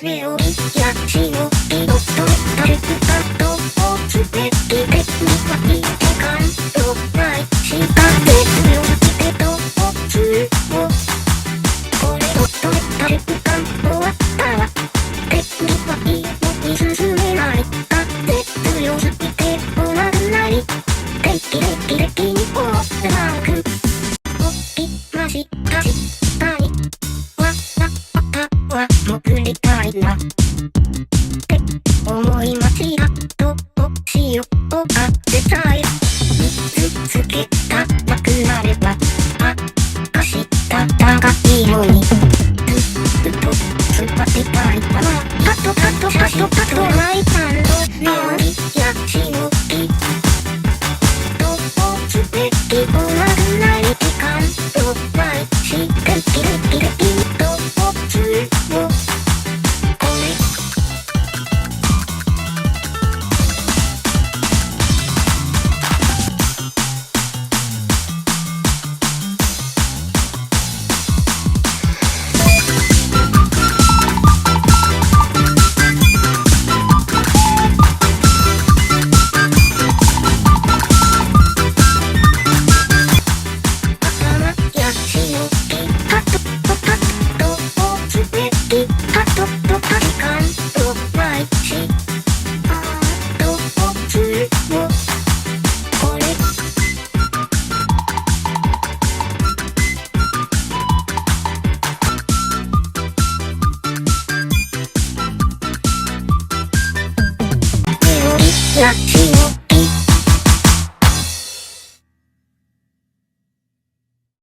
寝起きヤシの木の誰かとをつめきてにはいて感動ないしたで強気でどうつもこれをどれ誰か終わったら敵にはいもに進めないだって強すぎてもらうない敵にもでなく起きましたしたいは潜りたいなって思いました。どうしようかってさえ見つけたなくなれば明日高いのにずっと座ってたいな。パッとシャッとパッと